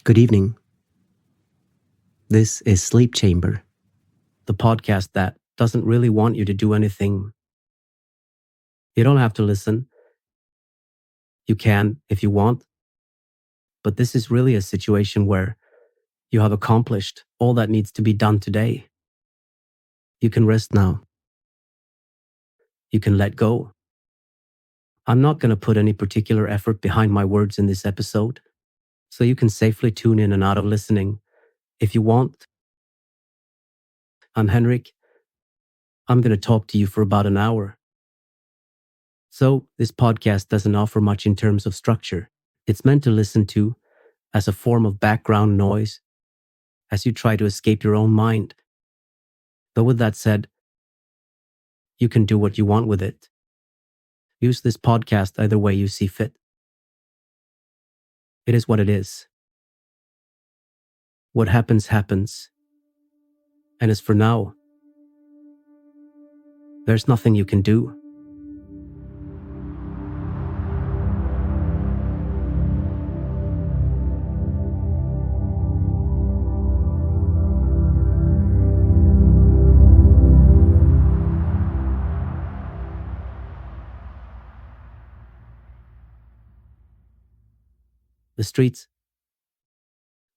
Good evening. This is Sleep Chamber, the podcast that doesn't really want you to do anything. You don't have to listen. You can if you want. But this is really a situation where you have accomplished all that needs to be done today. You can rest now. You can let go. I'm not going to put any particular effort behind my words in this episode, so you can safely tune in and out of listening if you want. I'm Henrik. I'm going to talk to you for about an hour. So this podcast doesn't offer much in terms of structure. It's meant to listen to as a form of background noise as you try to escape your own mind. But with that said, you can do what you want with it. Use this podcast either way you see fit. It is what it is. What happens, happens. And as for now, there's nothing you can do. The streets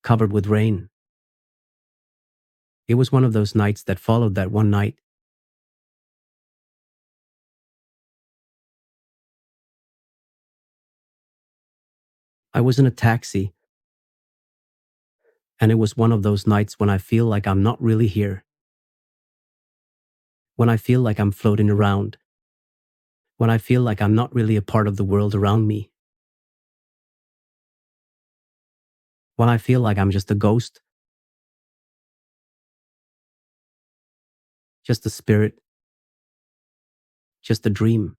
covered with rain. It was one of those nights that followed that one night. I was in a taxi, and it was one of those nights when I feel like I'm not really here. When I feel like I'm floating around. When I feel like I'm not really a part of the world around me. When I feel like I'm just a ghost. Just a spirit. Just a dream.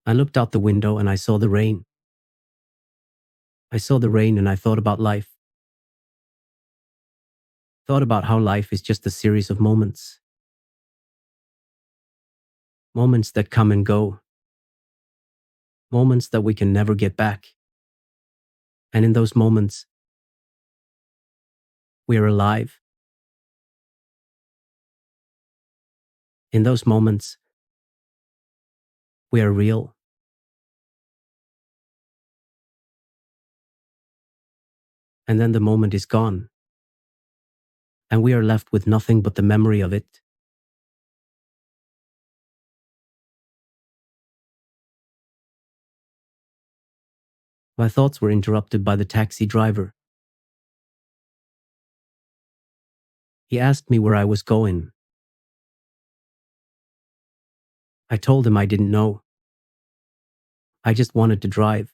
I looked out the window and I saw the rain. I saw the rain and I thought about life. Thought about how life is just a series of moments. Moments that come and go. Moments that we can never get back. And in those moments, we are alive. In those moments, we are real. And then the moment is gone. And we are left with nothing but the memory of it. My thoughts were interrupted by the taxi driver. He asked me where I was going. I told him I didn't know. I just wanted to drive.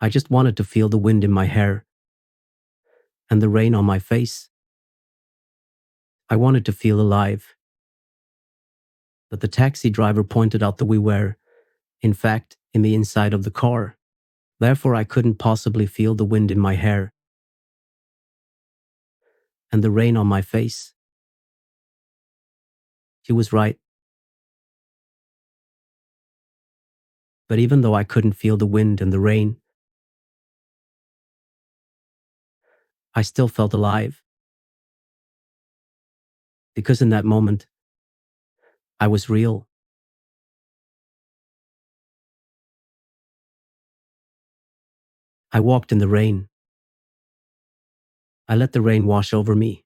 I just wanted to feel the wind in my hair and the rain on my face. I wanted to feel alive. But the taxi driver pointed out that we were, in fact, in the inside of the car. Therefore, I couldn't possibly feel the wind in my hair and the rain on my face. He was right. But even though I couldn't feel the wind and the rain, I still felt alive. Because in that moment, I was real. I walked in the rain. I let the rain wash over me.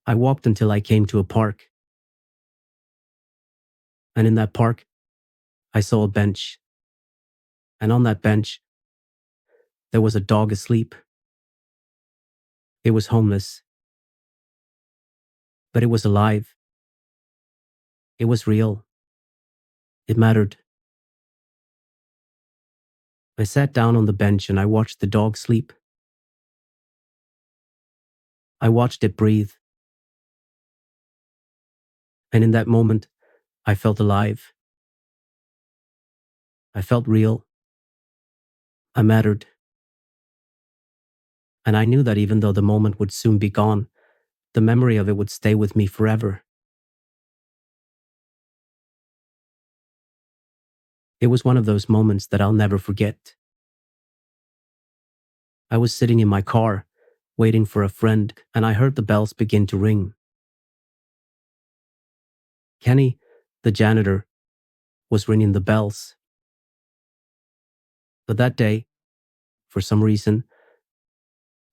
I walked until I came to a park. And in that park, I saw a bench. And on that bench, there was a dog asleep. It was homeless. But it was alive. It was real. It mattered. I sat down on the bench and I watched the dog sleep. I watched it breathe. And in that moment, I felt alive. I felt real. I mattered. And I knew that even though the moment would soon be gone, the memory of it would stay with me forever. It was one of those moments that I'll never forget. I was sitting in my car, waiting for a friend, and I heard the bells begin to ring. Kenny, the janitor, was ringing the bells. But that day, for some reason,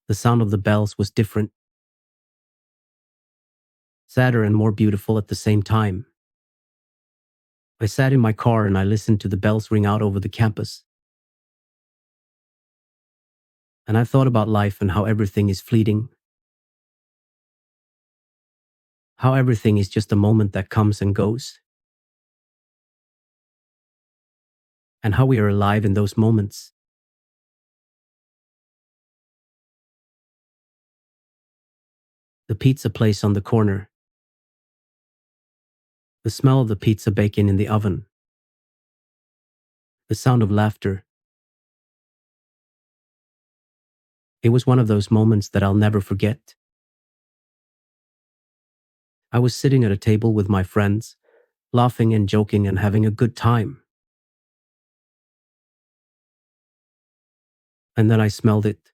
the sound of the bells was different, sadder and more beautiful at the same time. I sat in my car and I listened to the bells ring out over the campus. And I thought about life and how everything is fleeting, how everything is just a moment that comes and goes, and how we are alive in those moments. The pizza place on the corner, the smell of the pizza baking in the oven, the sound of laughter. It was one of those moments that I'll never forget. I was sitting at a table with my friends, laughing and joking and having a good time. And then I smelled it.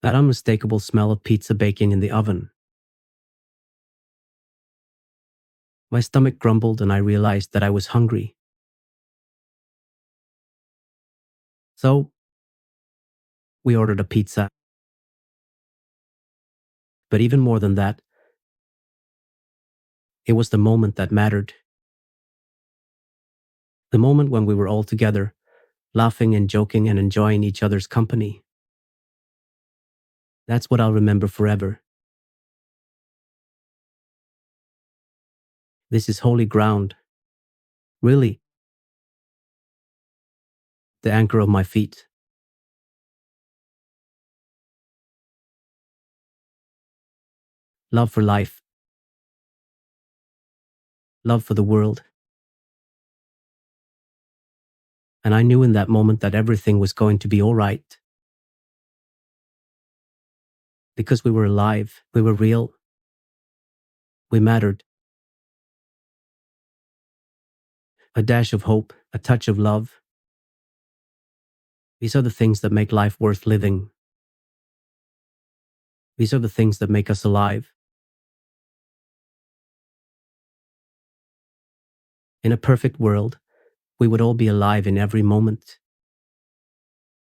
That unmistakable smell of pizza baking in the oven. My stomach grumbled and I realized that I was hungry. So, we ordered a pizza. But even more than that, it was the moment that mattered. The moment when we were all together, laughing and joking and enjoying each other's company. That's what I'll remember forever. This is holy ground. Really, the anchor of my feet. Love for life. Love for the world. And I knew in that moment that everything was going to be all right. Because we were alive, we were real, we mattered. A dash of hope, a touch of love. These are the things that make life worth living. These are the things that make us alive. In a perfect world, we would all be alive in every moment.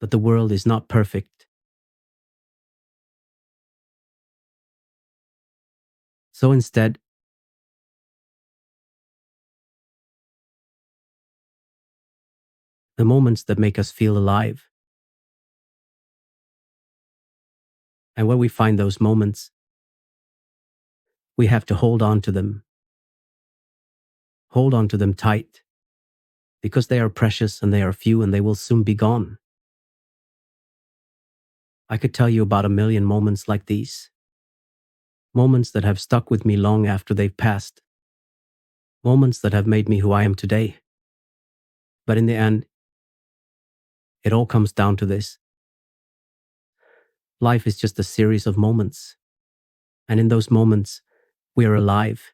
But the world is not perfect. So instead, the moments that make us feel alive. And when we find those moments, we have to hold on to them. Hold on to them tight. Because they are precious and they are few and they will soon be gone. I could tell you about a million moments like these. Moments that have stuck with me long after they've passed. Moments that have made me who I am today. But in the end, it all comes down to this. Life is just a series of moments. And in those moments, we are alive.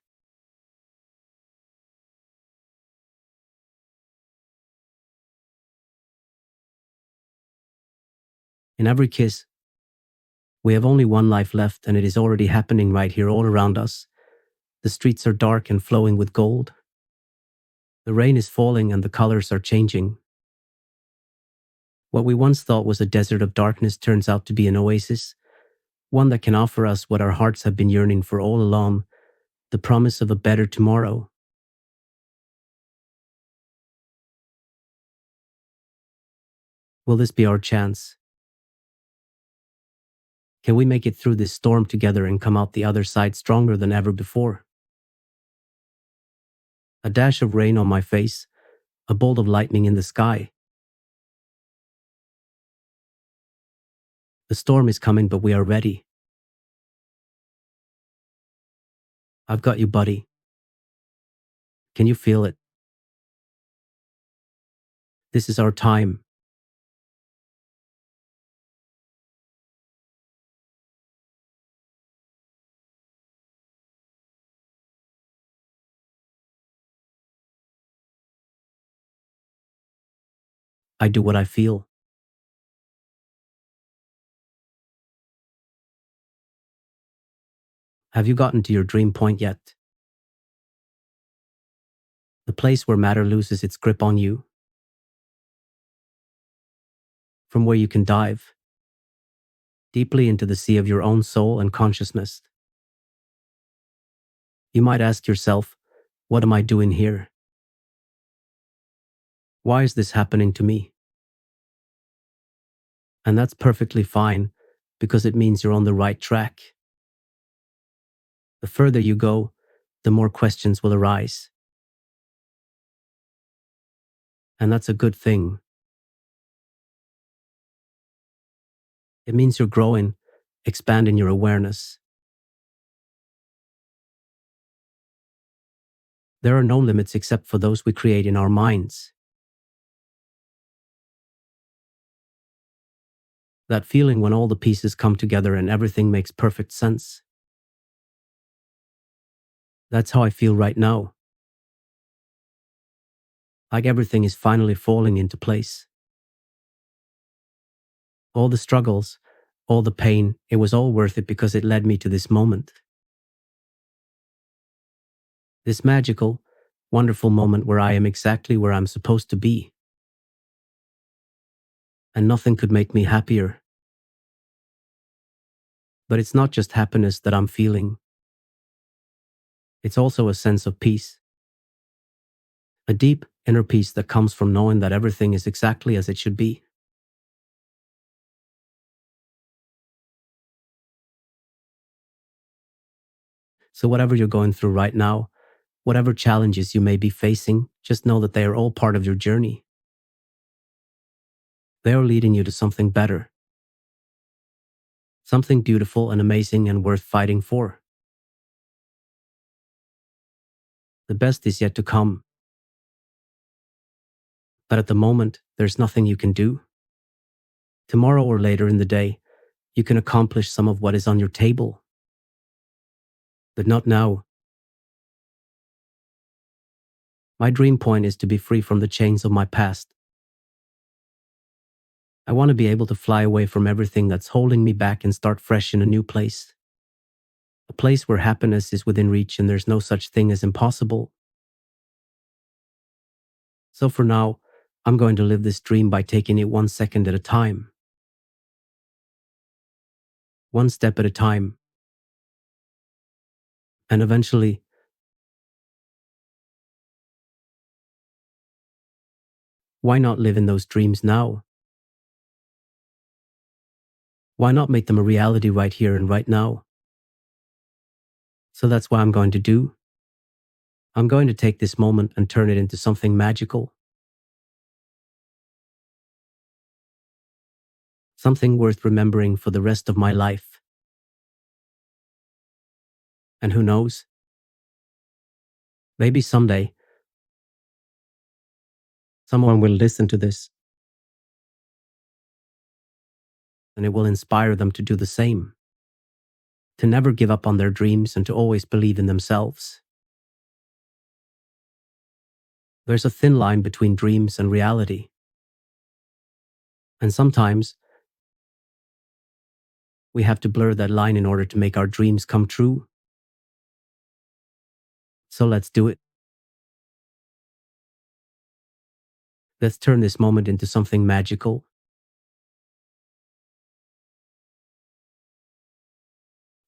In every kiss, we have only one life left and it is already happening right here all around us. The streets are dark and flowing with gold. The rain is falling and the colors are changing. What we once thought was a desert of darkness turns out to be an oasis, one that can offer us what our hearts have been yearning for all along, the promise of a better tomorrow. Will this be our chance? Can we make it through this storm together and come out the other side stronger than ever before? A dash of rain on my face, a bolt of lightning in the sky. The storm is coming, but we are ready. I've got you, buddy. Can you feel it? This is our time. I do what I feel. Have you gotten to your dream point yet? The place where matter loses its grip on you, from where you can dive deeply into the sea of your own soul and consciousness. You might ask yourself, what am I doing here? Why is this happening to me? And that's perfectly fine, because it means you're on the right track. The further you go, the more questions will arise. And that's a good thing. It means you're growing, expanding your awareness. There are no limits except for those we create in our minds. That feeling when all the pieces come together and everything makes perfect sense. That's how I feel right now. Like everything is finally falling into place. All the struggles, all the pain, it was all worth it because it led me to this moment. This magical, wonderful moment where I am exactly where I'm supposed to be. And nothing could make me happier. But it's not just happiness that I'm feeling. It's also a sense of peace. A deep inner peace that comes from knowing that everything is exactly as it should be. So whatever you're going through right now, whatever challenges you may be facing, just know that they are all part of your journey. They are leading you to something better. Something beautiful and amazing and worth fighting for. The best is yet to come. But at the moment, there's nothing you can do. Tomorrow or later in the day, you can accomplish some of what is on your table. But not now. My dream point is to be free from the chains of my past. I want to be able to fly away from everything that's holding me back and start fresh in a new place. A place where happiness is within reach and there's no such thing as impossible. So for now, I'm going to live this dream by taking it 1 second at a time. One step at a time. And eventually, why not live in those dreams now? Why not make them a reality right here and right now? So that's what I'm going to do. I'm going to take this moment and turn it into something magical. Something worth remembering for the rest of my life. And who knows? Maybe someday, someone will listen to this and it will inspire them to do the same. To never give up on their dreams and to always believe in themselves. There's a thin line between dreams and reality. And sometimes, we have to blur that line in order to make our dreams come true. So let's do it. Let's turn this moment into something magical.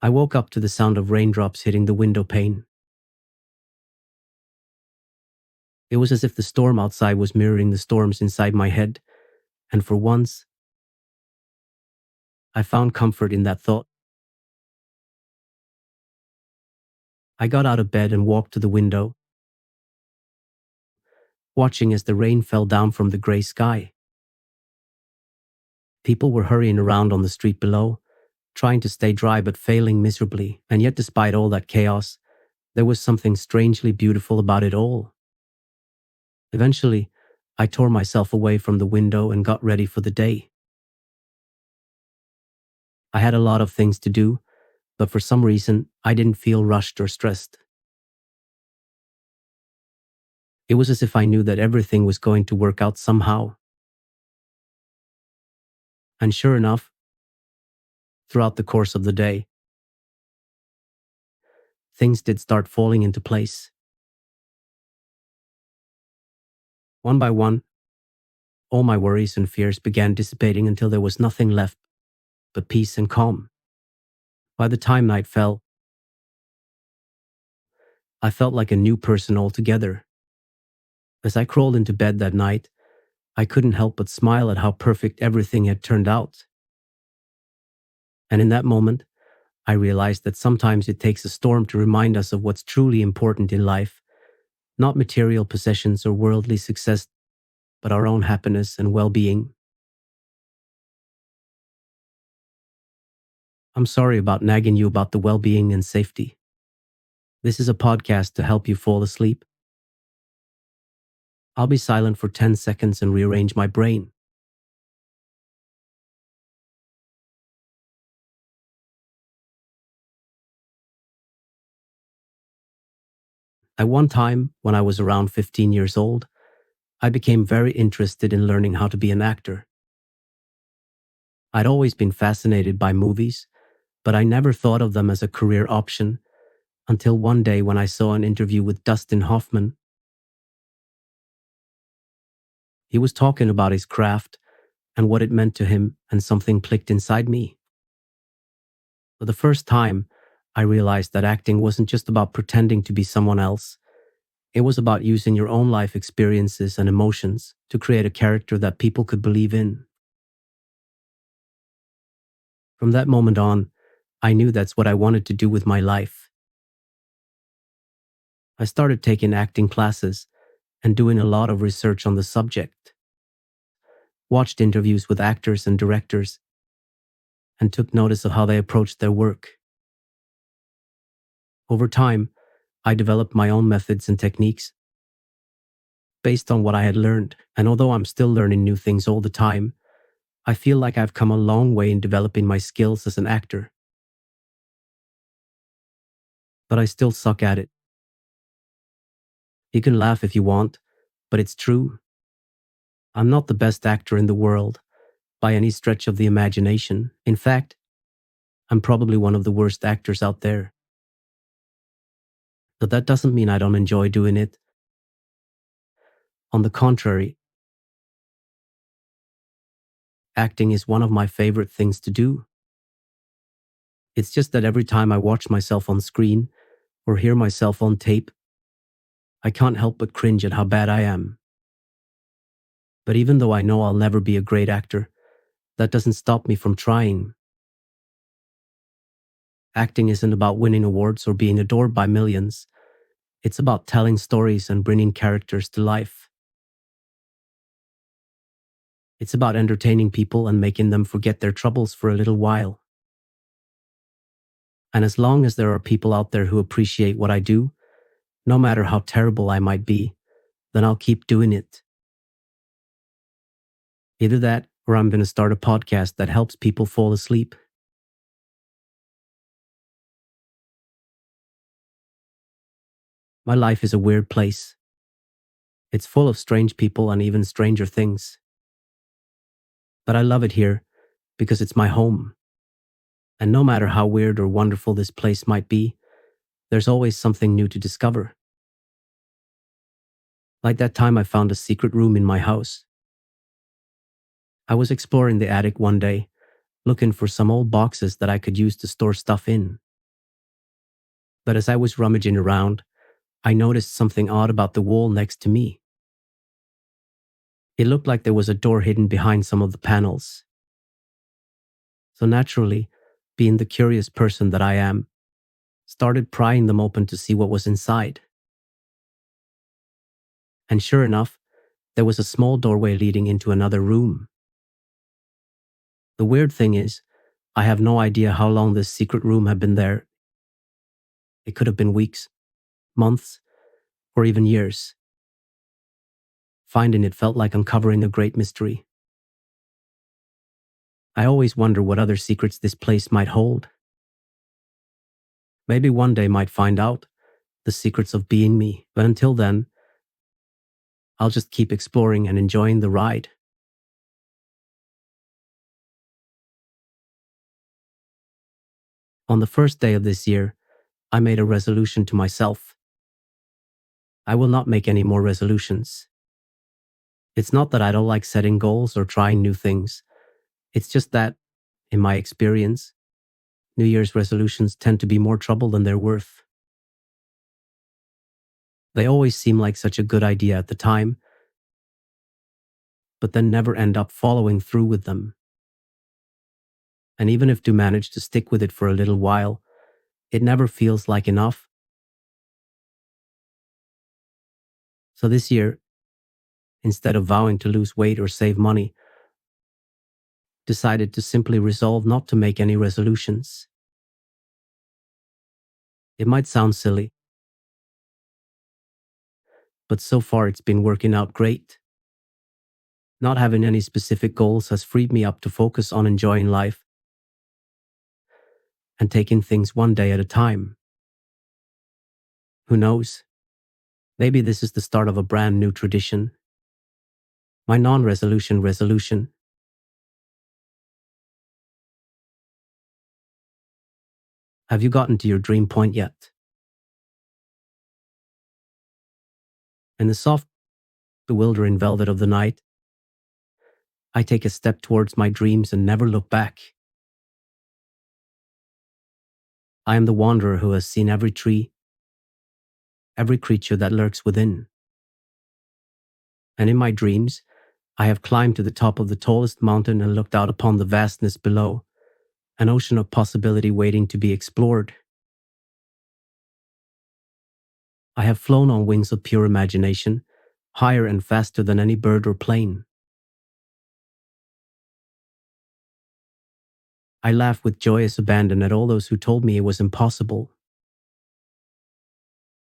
I woke up to the sound of raindrops hitting the window pane. It was as if the storm outside was mirroring the storms inside my head, and for once, I found comfort in that thought. I got out of bed and walked to the window, watching as the rain fell down from the gray sky. People were hurrying around on the street below, trying to stay dry but failing miserably, and yet despite all that chaos, there was something strangely beautiful about it all. Eventually, I tore myself away from the window and got ready for the day. I had a lot of things to do, but for some reason, I didn't feel rushed or stressed. It was as if I knew that everything was going to work out somehow. And sure enough, throughout the course of the day, things did start falling into place. One by one, all my worries and fears began dissipating until there was nothing left but peace and calm. By the time night fell, I felt like a new person altogether. As I crawled into bed that night, I couldn't help but smile at how perfect everything had turned out. And in that moment, I realized that sometimes it takes a storm to remind us of what's truly important in life, not material possessions or worldly success, but our own happiness and well-being. I'm sorry about nagging you about the well-being and safety. This is a podcast to help you fall asleep. I'll be silent for 10 seconds and rearrange my brain. At one time, when I was around 15 years old, I became very interested in learning how to be an actor. I'd always been fascinated by movies, but I never thought of them as a career option until one day when I saw an interview with Dustin Hoffman. He was talking about his craft and what it meant to him, and something clicked inside me. For the first time, I realized that acting wasn't just about pretending to be someone else. It was about using your own life experiences and emotions to create a character that people could believe in. From that moment on, I knew that's what I wanted to do with my life. I started taking acting classes and doing a lot of research on the subject, watched interviews with actors and directors, and took notice of how they approached their work. Over time, I developed my own methods and techniques based on what I had learned, and although I'm still learning new things all the time, I feel like I've come a long way in developing my skills as an actor. But I still suck at it. You can laugh if you want, but it's true. I'm not the best actor in the world, by any stretch of the imagination. In fact, I'm probably one of the worst actors out there. But that doesn't mean I don't enjoy doing it. On the contrary, acting is one of my favorite things to do. It's just that every time I watch myself on screen or hear myself on tape, I can't help but cringe at how bad I am. But even though I know I'll never be a great actor, that doesn't stop me from trying. Acting isn't about winning awards or being adored by millions. It's about telling stories and bringing characters to life. It's about entertaining people and making them forget their troubles for a little while. And as long as there are people out there who appreciate what I do, no matter how terrible I might be, then I'll keep doing it. Either that, or I'm going to start a podcast that helps people fall asleep. My life is a weird place. It's full of strange people and even stranger things. But I love it here because it's my home. And no matter how weird or wonderful this place might be, there's always something new to discover. Like that time I found a secret room in my house. I was exploring the attic one day, looking for some old boxes that I could use to store stuff in. But as I was rummaging around, I noticed something odd about the wall next to me. It looked like there was a door hidden behind some of the panels. So naturally, being the curious person that I am, started prying them open to see what was inside. And sure enough, there was a small doorway leading into another room. The weird thing is, I have no idea how long this secret room had been there. It could have been weeks, months, or even years. Finding it felt like uncovering a great mystery. I always wonder what other secrets this place might hold. Maybe one day might find out the secrets of being me, but until then, I'll just keep exploring and enjoying the ride. On the first day of this year, I made a resolution to myself. I will not make any more resolutions. It's not that I don't like setting goals or trying new things. It's just that, in my experience, New Year's resolutions tend to be more trouble than they're worth. They always seem like such a good idea at the time, but then never end up following through with them. And even if do manage to stick with it for a little while, it never feels like enough. So this year, instead of vowing to lose weight or save money, decided to simply resolve not to make any resolutions. It might sound silly, but so far it's been working out great. Not having any specific goals has freed me up to focus on enjoying life and taking things one day at a time. Who knows? Maybe this is the start of a brand new tradition. My non-resolution resolution. Have you gotten to your dream point yet? In the soft, bewildering velvet of the night, I take a step towards my dreams and never look back. I am the wanderer who has seen every tree, every creature that lurks within. And in my dreams, I have climbed to the top of the tallest mountain and looked out upon the vastness below, an ocean of possibility waiting to be explored. I have flown on wings of pure imagination, higher and faster than any bird or plane. I laugh with joyous abandon at all those who told me it was impossible.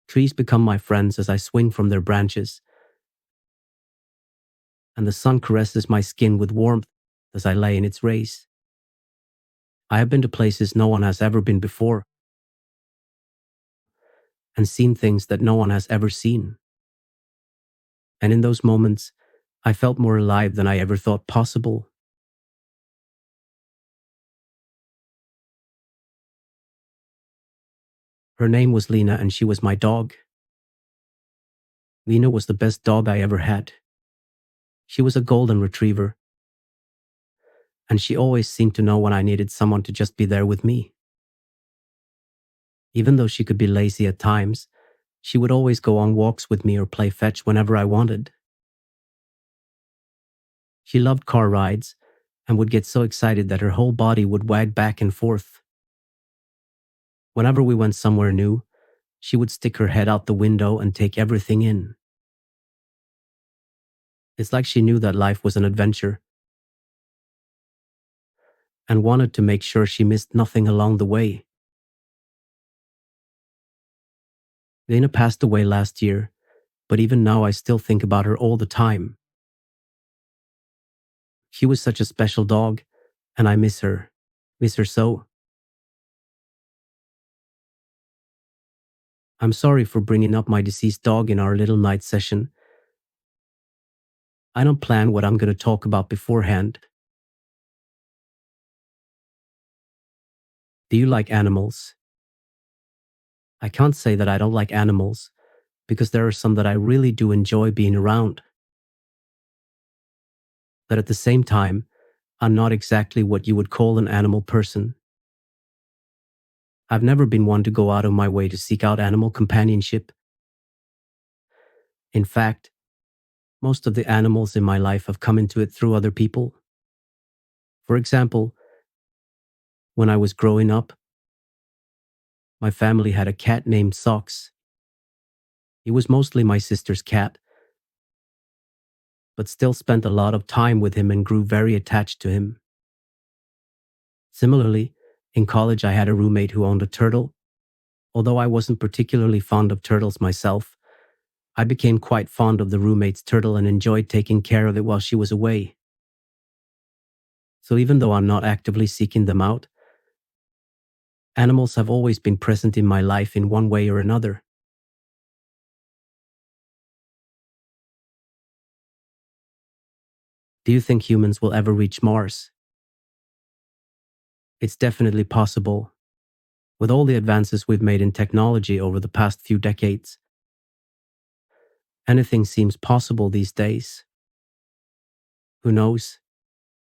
Trees become my friends as I swing from their branches, and the sun caresses my skin with warmth as I lay in its rays. I have been to places no one has ever been before, and seen things that no one has ever seen. And in those moments, I felt more alive than I ever thought possible. Her name was Lena, and she was my dog. Lena was the best dog I ever had. She was a golden retriever, and she always seemed to know when I needed someone to just be there with me. Even though she could be lazy at times, she would always go on walks with me or play fetch whenever I wanted. She loved car rides and would get so excited that her whole body would wag back and forth. Whenever we went somewhere new, she would stick her head out the window and take everything in. It's like she knew that life was an adventure and wanted to make sure she missed nothing along the way. Lena passed away last year, but even now I still think about her all the time. She was such a special dog, and I miss her. Miss her so. I'm sorry for bringing up my deceased dog in our little night session. I don't plan what I'm going to talk about beforehand. Do you like animals? I can't say that I don't like animals, because there are some that I really do enjoy being around. But at the same time, I'm not exactly what you would call an animal person. I've never been one to go out of my way to seek out animal companionship. In fact, most of the animals in my life have come into it through other people. For example, when I was growing up, my family had a cat named Socks. He was mostly my sister's cat, but still spent a lot of time with him and grew very attached to him. Similarly, in college I had a roommate who owned a turtle. Although I wasn't particularly fond of turtles myself, I became quite fond of the roommate's turtle and enjoyed taking care of it while she was away. So even though I'm not actively seeking them out, animals have always been present in my life in one way or another. Do you think humans will ever reach Mars? It's definitely possible. With all the advances we've made in technology over the past few decades, anything seems possible these days. Who knows?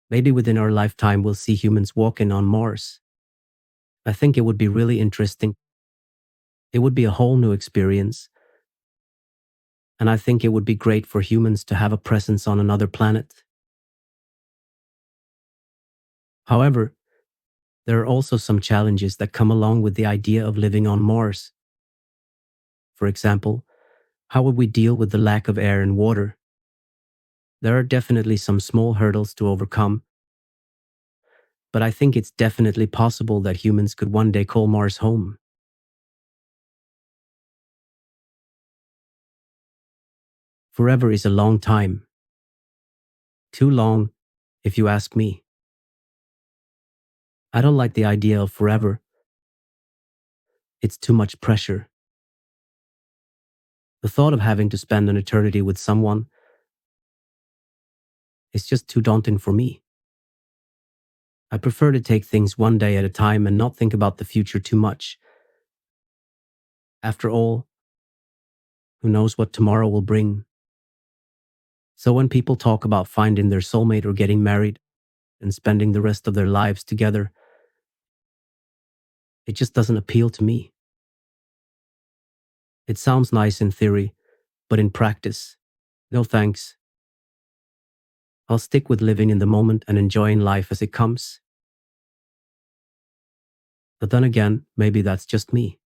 Maybe within our lifetime we'll see humans walking on Mars. I think it would be really interesting. It would be a whole new experience. And I think it would be great for humans to have a presence on another planet. However, there are also some challenges that come along with the idea of living on Mars. For example, how would we deal with the lack of air and water? There are definitely some small hurdles to overcome, but I think it's definitely possible that humans could one day call Mars home. Forever is a long time. Too long, if you ask me. I don't like the idea of forever. It's too much pressure. The thought of having to spend an eternity with someone is just too daunting for me. I prefer to take things one day at a time and not think about the future too much. After all, who knows what tomorrow will bring? So when people talk about finding their soulmate or getting married and spending the rest of their lives together, it just doesn't appeal to me. It sounds nice in theory, but in practice, no thanks. I'll stick with living in the moment and enjoying life as it comes. But then again, maybe that's just me.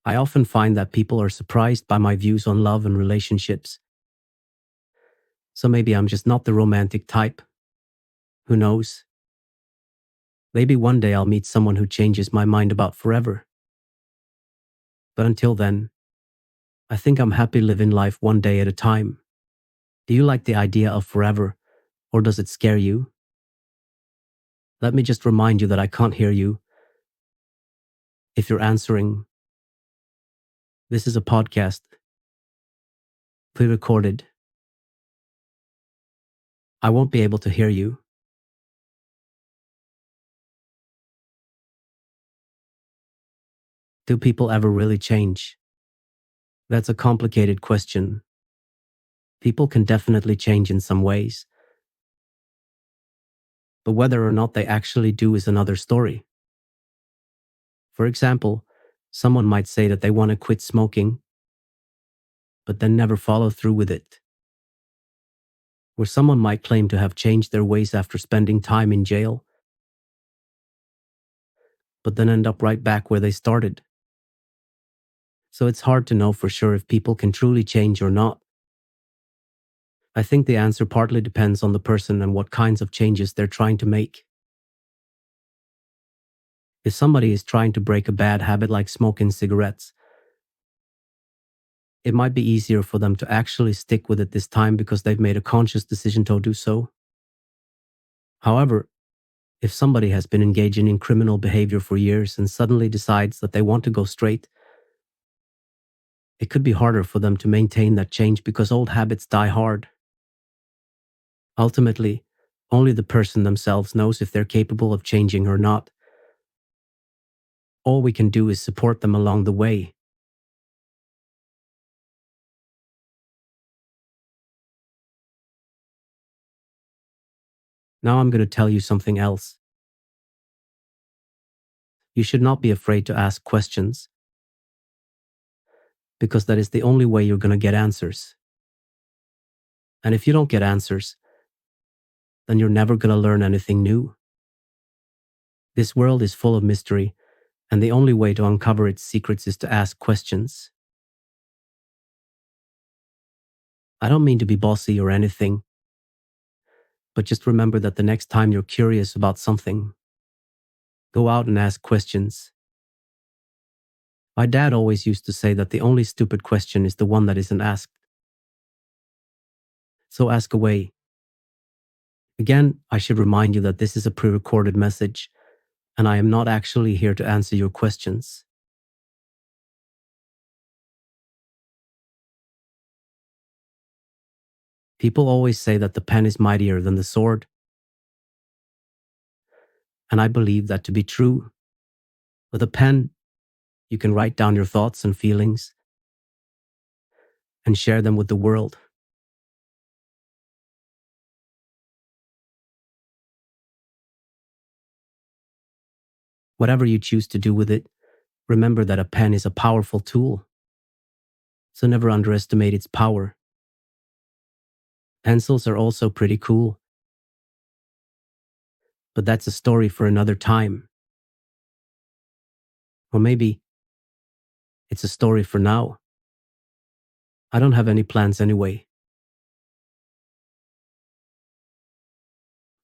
I often find that people are surprised by my views on love and relationships. So maybe I'm just not the romantic type. Who knows? Maybe one day I'll meet someone who changes my mind about forever. But until then, I think I'm happy living life one day at a time. Do you like the idea of forever, or does it scare you? Let me just remind you that I can't hear you. If you're answering, this is a podcast, pre-recorded. I won't be able to hear you. Do people ever really change? That's a complicated question. People can definitely change in some ways, but whether or not they actually do is another story. For example, someone might say that they want to quit smoking, but then never follow through with it. Or someone might claim to have changed their ways after spending time in jail, but then end up right back where they started. So it's hard to know for sure if people can truly change or not. I think the answer partly depends on the person and what kinds of changes they're trying to make. If somebody is trying to break a bad habit like smoking cigarettes, it might be easier for them to actually stick with it this time because they've made a conscious decision to do so. However, if somebody has been engaging in criminal behavior for years and suddenly decides that they want to go straight, it could be harder for them to maintain that change because old habits die hard. Ultimately, only the person themselves knows if they're capable of changing or not. All we can do is support them along the way. Now I'm going to tell you something else. You should not be afraid to ask questions, because that is the only way you're going to get answers. And if you don't get answers, then you're never going to learn anything new. This world is full of mystery, and the only way to uncover its secrets is to ask questions. I don't mean to be bossy or anything, but just remember that the next time you're curious about something, go out and ask questions. My dad always used to say that the only stupid question is the one that isn't asked. So ask away. Again, I should remind you that this is a pre-recorded message, and I am not actually here to answer your questions. People always say that the pen is mightier than the sword, and I believe that to be true. With a pen, you can write down your thoughts and feelings and share them with the world. Whatever you choose to do with it, remember that a pen is a powerful tool, so never underestimate its power. Pencils are also pretty cool, but that's a story for another time. Or maybe it's a story for now. I don't have any plans anyway.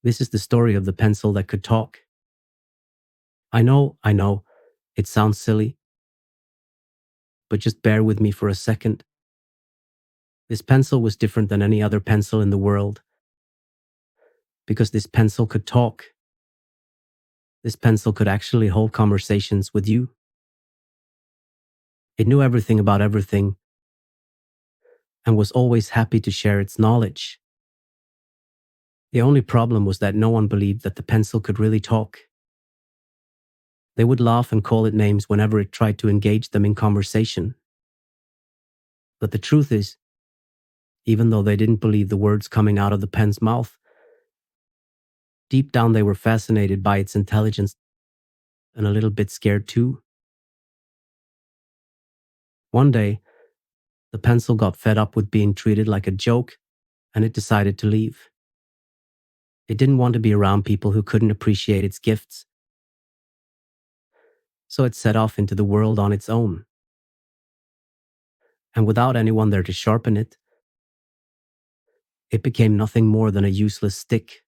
This is the story of the pencil that could talk. I know, it sounds silly, but just bear with me for a second. This pencil was different than any other pencil in the world, because this pencil could talk. This pencil could actually hold conversations with you. It knew everything about everything and was always happy to share its knowledge. The only problem was that no one believed that the pencil could really talk. They would laugh and call it names whenever it tried to engage them in conversation. But the truth is, even though they didn't believe the words coming out of the pen's mouth, deep down they were fascinated by its intelligence and a little bit scared too. One day, the pencil got fed up with being treated like a joke, and it decided to leave. It didn't want to be around people who couldn't appreciate its gifts. So it set off into the world on its own. And without anyone there to sharpen it, it became nothing more than a useless stick.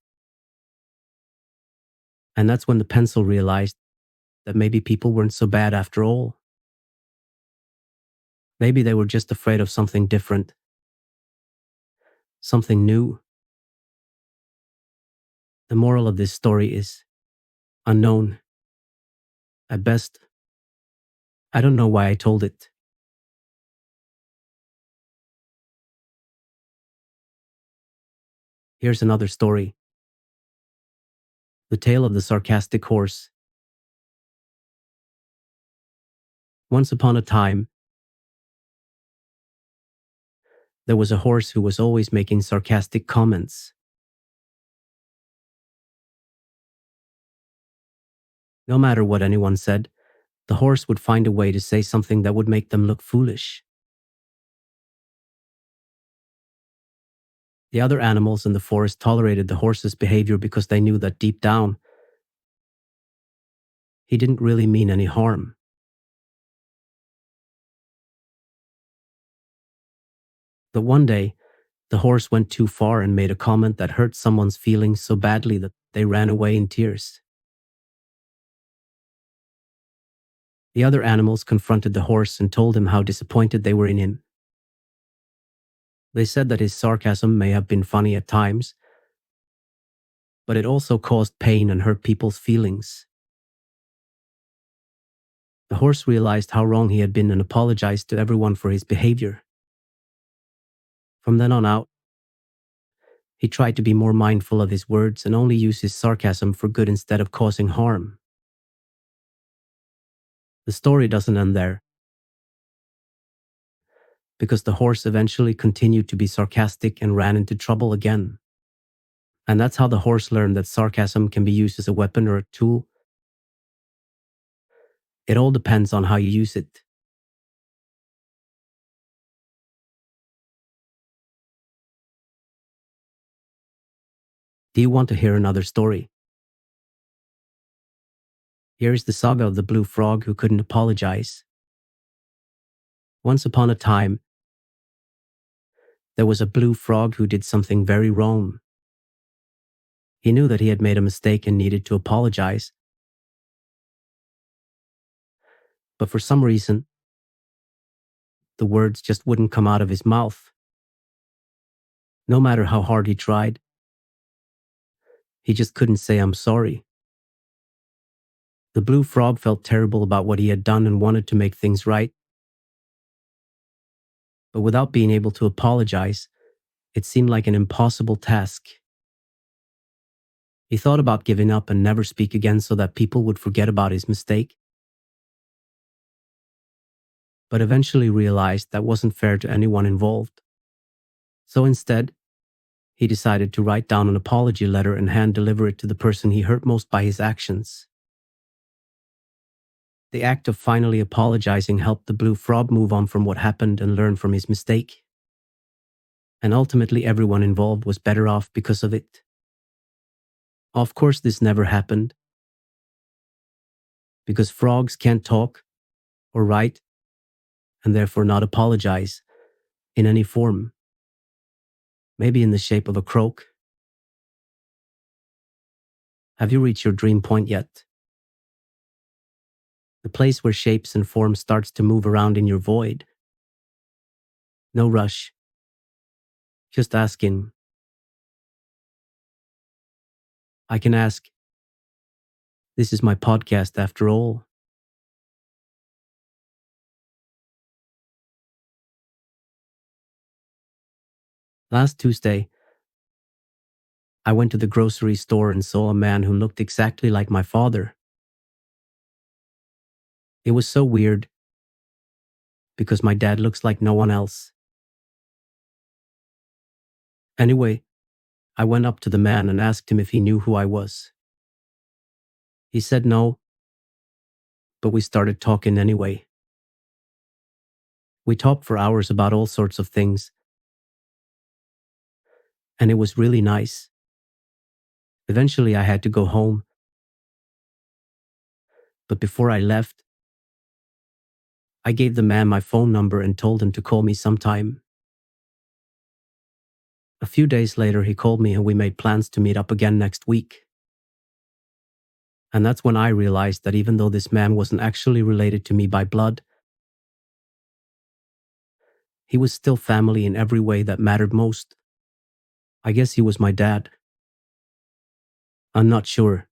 And that's when the pencil realized that maybe people weren't so bad after all. Maybe they were just afraid of something different, something new. The moral of this story is unknown. At best, I don't know why I told it. Here's another story. The tale of the sarcastic horse. Once upon a time, there was a horse who was always making sarcastic comments. No matter what anyone said, the horse would find a way to say something that would make them look foolish. The other animals in the forest tolerated the horse's behavior because they knew that deep down, he didn't really mean any harm. But one day, the horse went too far and made a comment that hurt someone's feelings so badly that they ran away in tears. The other animals confronted the horse and told him how disappointed they were in him. They said that his sarcasm may have been funny at times, but it also caused pain and hurt people's feelings. The horse realized how wrong he had been and apologized to everyone for his behavior. From then on out, he tried to be more mindful of his words and only use his sarcasm for good instead of causing harm. The story doesn't end there, because the horse eventually continued to be sarcastic and ran into trouble again. And that's how the horse learned that sarcasm can be used as a weapon or a tool. It all depends on how you use it. Do you want to hear another story? Here is the saga of the blue frog who couldn't apologize. Once upon a time, there was a blue frog who did something very wrong. He knew that he had made a mistake and needed to apologize. But for some reason, the words just wouldn't come out of his mouth. No matter how hard he tried, he just couldn't say "I'm sorry." The blue frog felt terrible about what he had done and wanted to make things right. But without being able to apologize, it seemed like an impossible task. He thought about giving up and never speak again so that people would forget about his mistake. but eventually realized that wasn't fair to anyone involved. So instead, he decided to write down an apology letter and hand deliver it to the person he hurt most by his actions. The act of finally apologizing helped the blue frog move on from what happened and learn from his mistake. And ultimately, everyone involved was better off because of it. Of course, this never happened, because frogs can't talk or write and therefore not apologize in any form, maybe in the shape of a croak. Have you reached your dream point yet? The place where shapes and forms starts to move around in your void. No rush. Just asking. I can ask, this is my podcast after all. Last Tuesday, I went to the grocery store and saw a man who looked exactly like my father. It was so weird, because my dad looks like no one else. Anyway, I went up to the man and asked him if he knew who I was. He said no, but we started talking anyway. We talked for hours about all sorts of things, and it was really nice. Eventually, I had to go home, but before I left, I gave the man my phone number and told him to call me sometime. A few days later, he called me and we made plans to meet up again next week. And that's when I realized that even though this man wasn't actually related to me by blood, he was still family in every way that mattered most. I guess he was my dad. I'm not sure.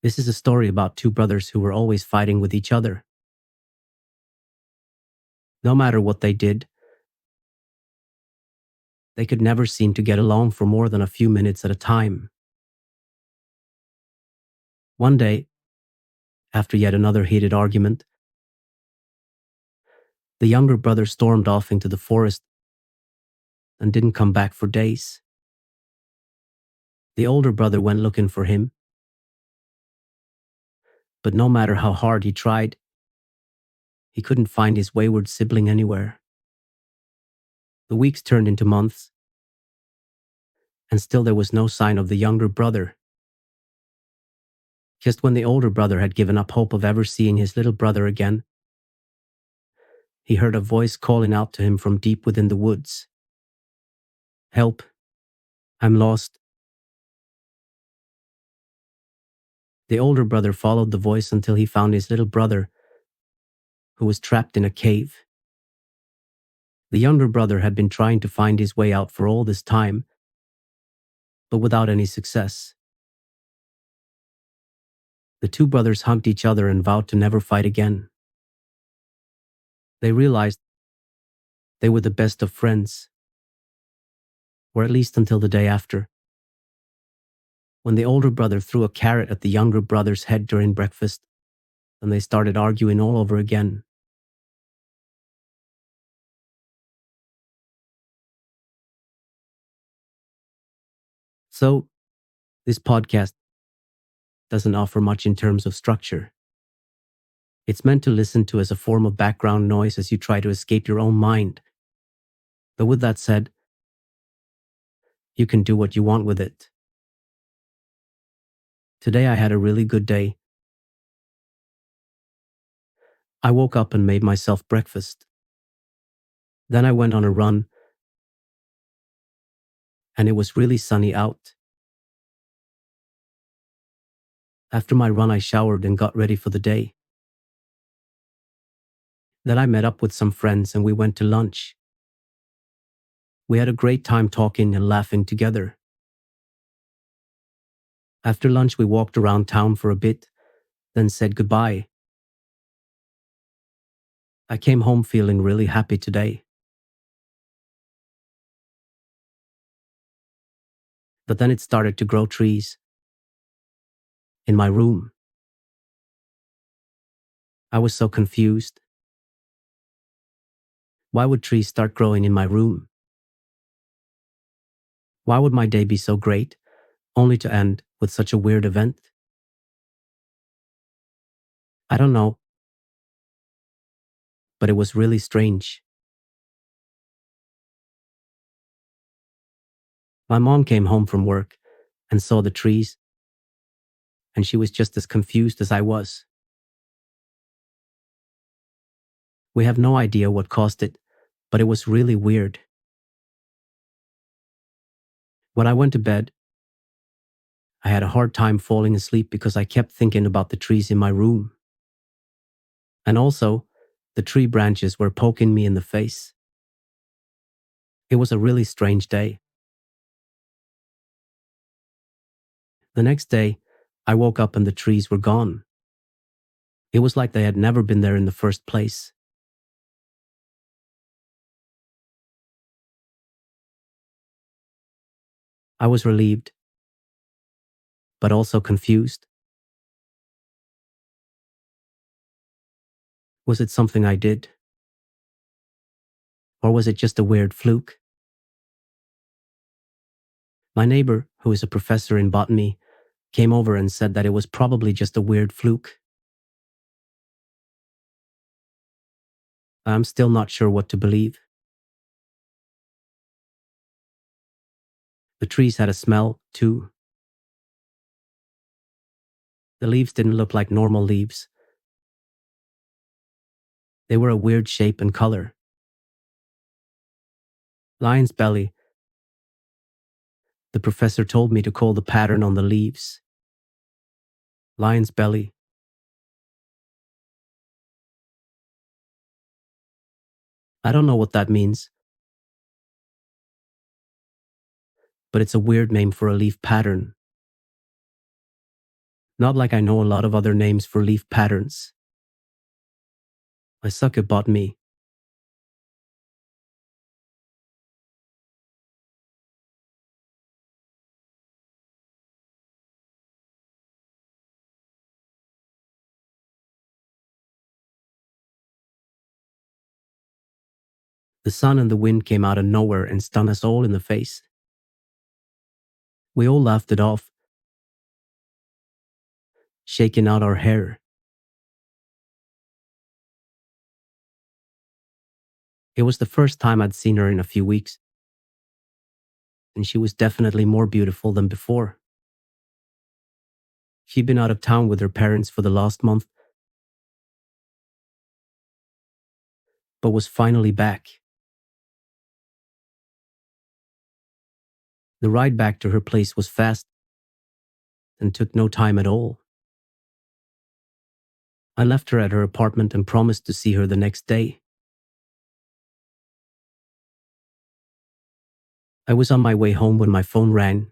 This is a story about two brothers who were always fighting with each other. No matter what they did, they could never seem to get along for more than a few minutes at a time. One day, after yet another heated argument, the younger brother stormed off into the forest and didn't come back for days. The older brother went looking for him, but no matter how hard he tried, he couldn't find his wayward sibling anywhere. The weeks turned into months, and still there was no sign of the younger brother. Just when the older brother had given up hope of ever seeing his little brother again, he heard a voice calling out to him from deep within the woods. "Help! I'm lost." The older brother followed the voice until he found his little brother, who was trapped in a cave. The younger brother had been trying to find his way out for all this time, but without any success. The two brothers hugged each other and vowed to never fight again. They realized they were the best of friends, or at least until the day after, when the older brother threw a carrot at the younger brother's head during breakfast, and they started arguing all over again. So, this podcast doesn't offer much in terms of structure. It's meant to listen to as a form of background noise as you try to escape your own mind. But with that said, you can do what you want with it. Today I had a really good day. I woke up and made myself breakfast. Then I went on a run, and it was really sunny out. After my run, I showered and got ready for the day. Then I met up with some friends and we went to lunch. We had a great time talking and laughing together. After lunch, we walked around town for a bit, then said goodbye. I came home feeling really happy today. But then it started to grow trees in my room. I was so confused. Why would trees start growing in my room? Why would my day be so great, only to end with such a weird event? I don't know, but it was really strange. My mom came home from work and saw the trees, and she was just as confused as I was. We have no idea what caused it, but it was really weird. When I went to bed, I had a hard time falling asleep because I kept thinking about the trees in my room. And also, the tree branches were poking me in the face. It was a really strange day. The next day, I woke up and the trees were gone. It was like they had never been there in the first place. I was relieved, but also confused. Was it something I did? Or was it just a weird fluke? My neighbor, who is a professor in botany, came over and said that it was probably just a weird fluke. I'm still not sure what to believe. The trees had a smell, too. The leaves didn't look like normal leaves. They were a weird shape and color. Lion's belly. The professor told me to call the pattern on the leaves lion's belly. I don't know what that means, but it's a weird name for a leaf pattern. Not like I know a lot of other names for leaf patterns. I suck at botany. The sun and the wind came out of nowhere and stung us all in the face. We all laughed it off, shaking out our hair. It was the first time I'd seen her in a few weeks, and she was definitely more beautiful than before. She'd been out of town with her parents for the last month, but was finally back. The ride back to her place was fast and took no time at all. I left her at her apartment and promised to see her the next day. I was on my way home when my phone rang.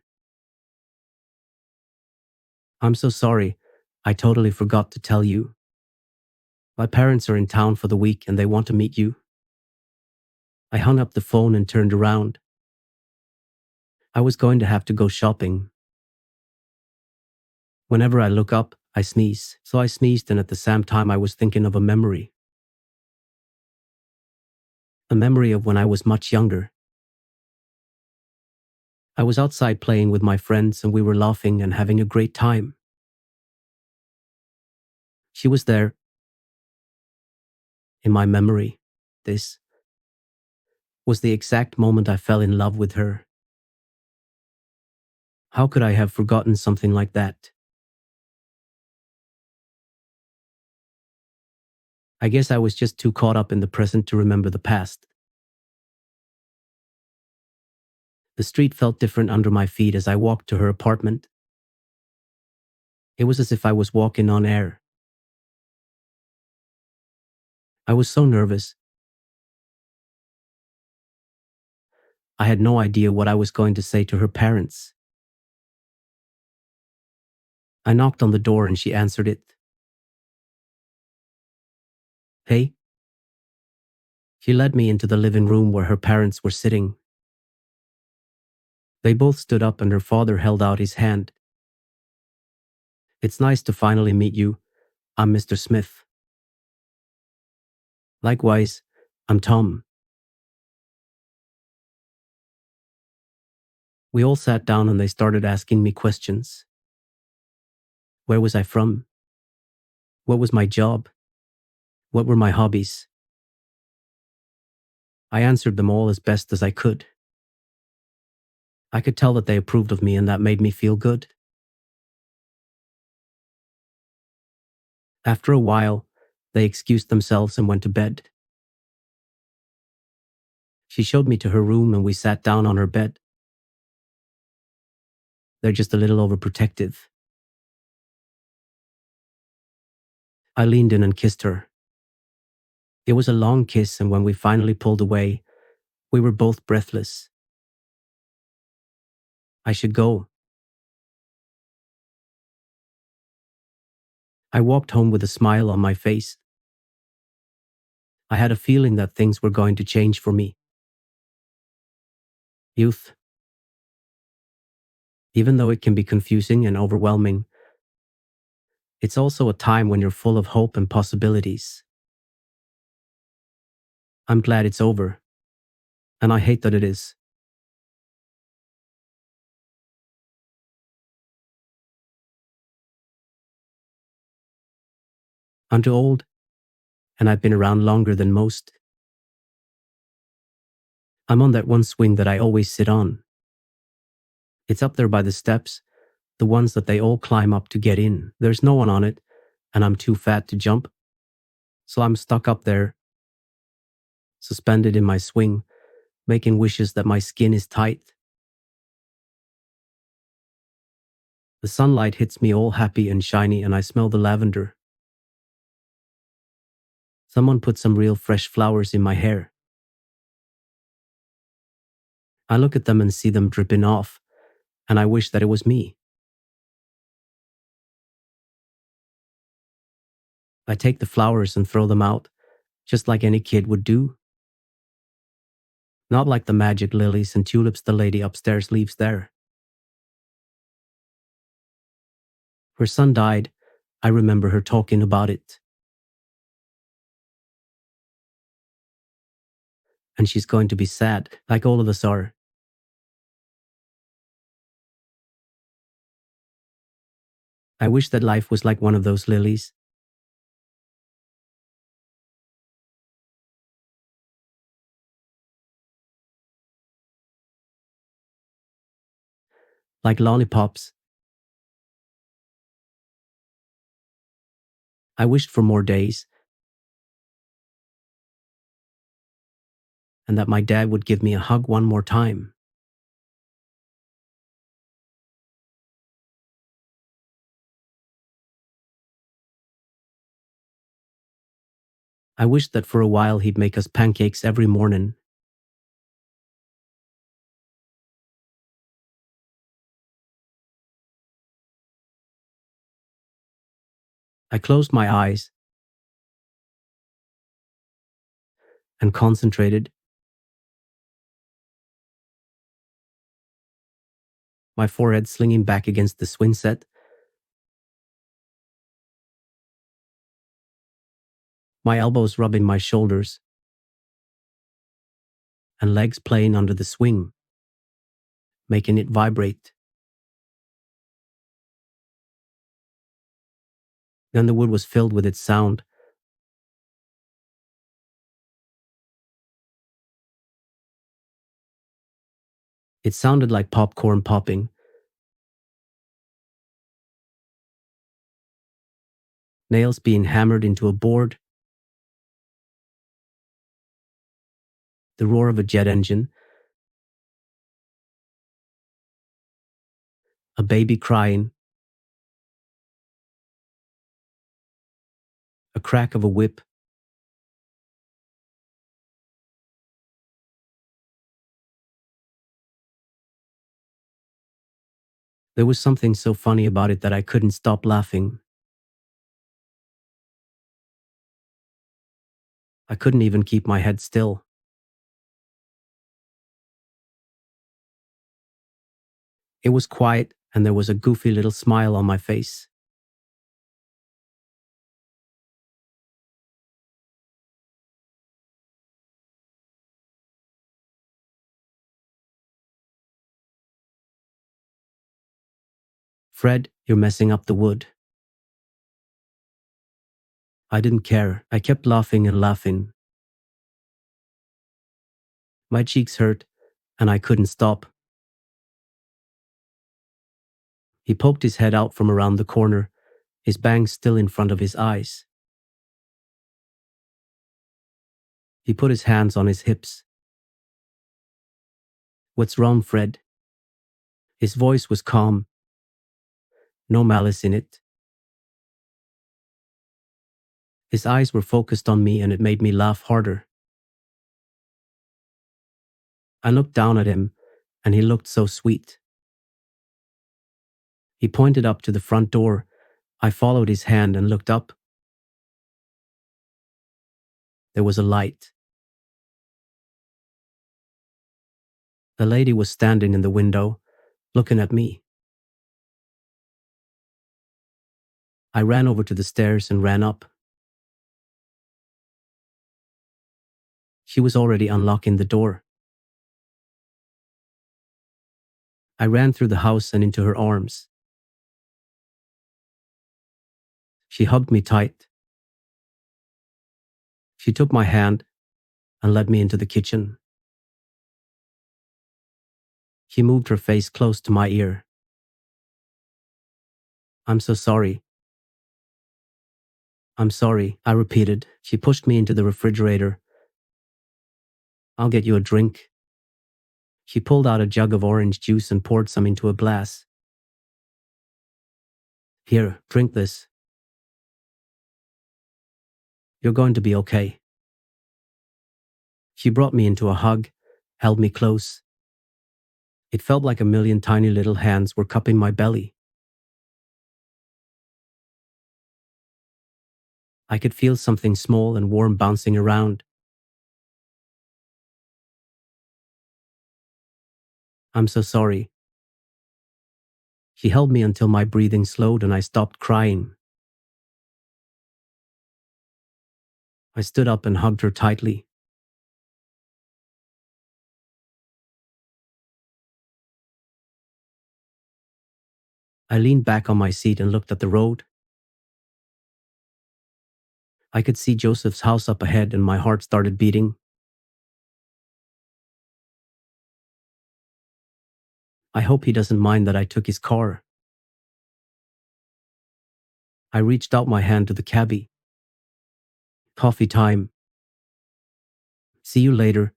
I'm so sorry. I totally forgot to tell you. My parents are in town for the week and they want to meet you. I hung up the phone and turned around. I was going to have to go shopping. Whenever I look up, I sneeze. So I sneezed, and at the same time I was thinking of a memory. A memory of when I was much younger. I was outside playing with my friends and we were laughing and having a great time. She was there, in my memory. This was the exact moment I fell in love with her. How could I have forgotten something like that? I guess I was just too caught up in the present to remember the past. The street felt different under my feet as I walked to her apartment. It was as if I was walking on air. I was so nervous. I had no idea what I was going to say to her parents. I knocked on the door and she answered it. Hey? She led me into the living room where her parents were sitting. They both stood up and her father held out his hand. It's nice to finally meet you. I'm Mr. Smith. Likewise, I'm Tom. We all sat down and they started asking me questions. Where was I from? What was my job? What were my hobbies? I answered them all as best as I could. I could tell that they approved of me and that made me feel good. After a while, they excused themselves and went to bed. She showed me to her room and we sat down on her bed. They're just a little overprotective. I leaned in and kissed her. It was a long kiss, and when we finally pulled away, we were both breathless. I should go. I walked home with a smile on my face. I had a feeling that things were going to change for me. Youth, even though it can be confusing and overwhelming, it's also a time when you're full of hope and possibilities. I'm glad it's over, and I hate that it is. I'm too old, and I've been around longer than most. I'm on that one swing that I always sit on. It's up there by the steps, the ones that they all climb up to get in. There's no one on it, and I'm too fat to jump. So I'm stuck up there, suspended in my swing, making wishes that my skin is tight. The sunlight hits me all happy and shiny, and I smell the lavender. Someone put some real fresh flowers in my hair. I look at them and see them dripping off, and I wish that it was me. I take the flowers and throw them out, just like any kid would do. Not like the magic lilies and tulips the lady upstairs leaves there. Her son died. I remember her talking about it. And she's going to be sad, like all of us are. I wish that life was like one of those lilies. Like lollipops. I wished for more days, and that my dad would give me a hug one more time. I wished that for a while he'd make us pancakes every morning. I closed my eyes and concentrated. My forehead slinging back against the swing set. My elbows rubbing my shoulders, and legs playing under the swing, making it vibrate. Then the wood was filled with its sound. It sounded like popcorn popping, nails being hammered into a board, the roar of a jet engine, a baby crying, a crack of a whip. There was something so funny about it that I couldn't stop laughing. I couldn't even keep my head still. It was quiet, and there was a goofy little smile on my face. Fred, you're messing up the wood. I didn't care. I kept laughing and laughing. My cheeks hurt, and I couldn't stop. He poked his head out from around the corner, his bangs still in front of his eyes. He put his hands on his hips. What's wrong, Fred? His voice was calm, no malice in it. His eyes were focused on me, and it made me laugh harder. I looked down at him, and he looked so sweet. He pointed up to the front door. I followed his hand and looked up. There was a light. A lady was standing in the window, looking at me. I ran over to the stairs and ran up. She was already unlocking the door. I ran through the house and into her arms. She hugged me tight. She took my hand and led me into the kitchen. She moved her face close to my ear. I'm so sorry. I'm sorry, I repeated. She pushed me into the refrigerator. I'll get you a drink. She pulled out a jug of orange juice and poured some into a glass. Here, drink this. You're going to be okay. She brought me into a hug, held me close. It felt like a million tiny little hands were cupping my belly. I could feel something small and warm bouncing around. I'm so sorry. She held me until my breathing slowed and I stopped crying. I stood up and hugged her tightly. I leaned back on my seat and looked at the road. I could see Joseph's house up ahead and my heart started beating. I hope he doesn't mind that I took his car. I reached out my hand to the cabbie. Coffee time. See you later,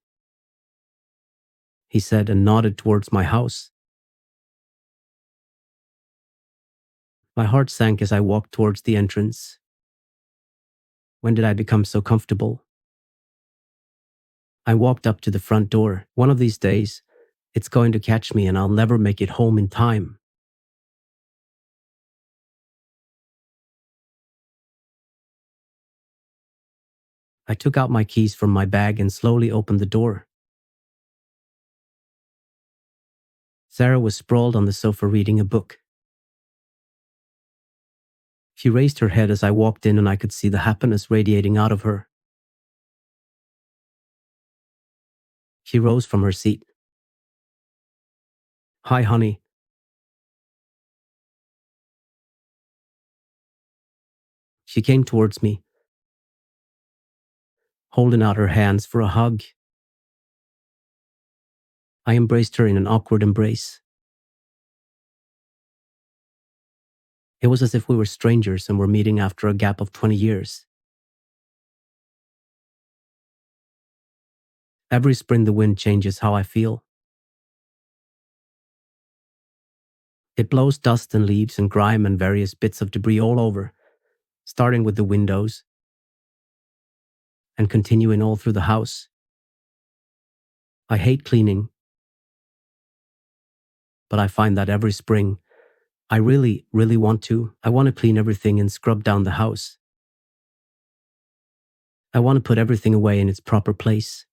he said and nodded towards my house. My heart sank as I walked towards the entrance. When did I become so comfortable? I walked up to the front door. One of these days, it's going to catch me and I'll never make it home in time. I took out my keys from my bag and slowly opened the door. Sarah was sprawled on the sofa reading a book. She raised her head as I walked in and I could see the happiness radiating out of her. She rose from her seat. Hi, honey. She came towards me, holding out her hands for a hug. I embraced her in an awkward embrace. It was as if we were strangers and were meeting after a gap of 20 years. Every spring the wind changes how I feel. It blows dust and leaves and grime and various bits of debris all over, starting with the windows and continuing all through the house. I hate cleaning, but I find that every spring, I really want to. I want to clean everything and scrub down the house. I want to put everything away in its proper place.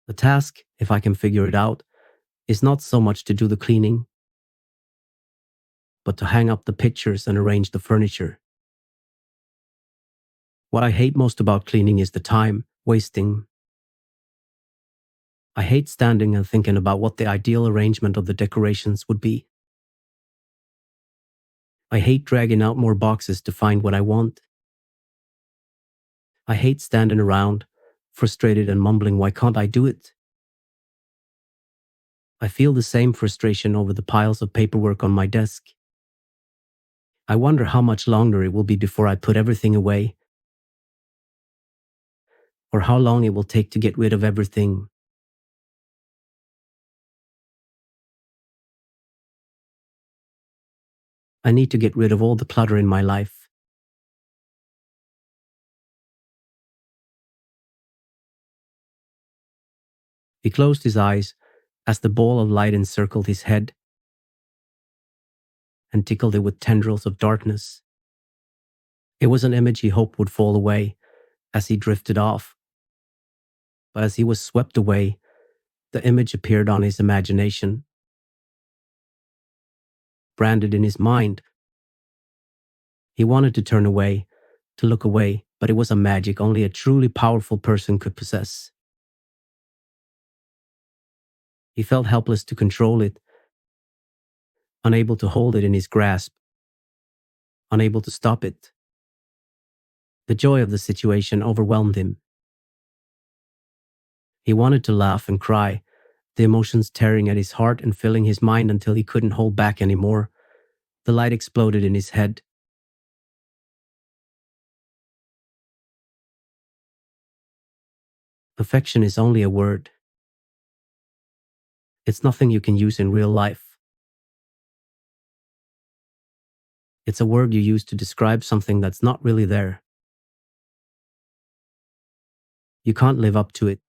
The task, if I can figure it out, is not so much to do the cleaning, but to hang up the pictures and arrange the furniture. What I hate most about cleaning is the time wasting. I hate standing and thinking about what the ideal arrangement of the decorations would be. I hate dragging out more boxes to find what I want. I hate standing around, frustrated and mumbling, why can't I do it? I feel the same frustration over the piles of paperwork on my desk. I wonder how much longer it will be before I put everything away, or how long it will take to get rid of everything. I need to get rid of all the clutter in my life. He closed his eyes as the ball of light encircled his head and tickled it with tendrils of darkness. It was an image he hoped would fall away as he drifted off. But as he was swept away, the image appeared on his imagination, branded in his mind. He wanted to turn away, to look away, but it was a magic only a truly powerful person could possess. He felt helpless to control it, unable to hold it in his grasp, unable to stop it. The joy of the situation overwhelmed him. He wanted to laugh and cry, the emotions tearing at his heart and filling his mind until he couldn't hold back anymore. The light exploded in his head. Affection is only a word. It's nothing you can use in real life. It's a word you use to describe something that's not really there. You can't live up to it.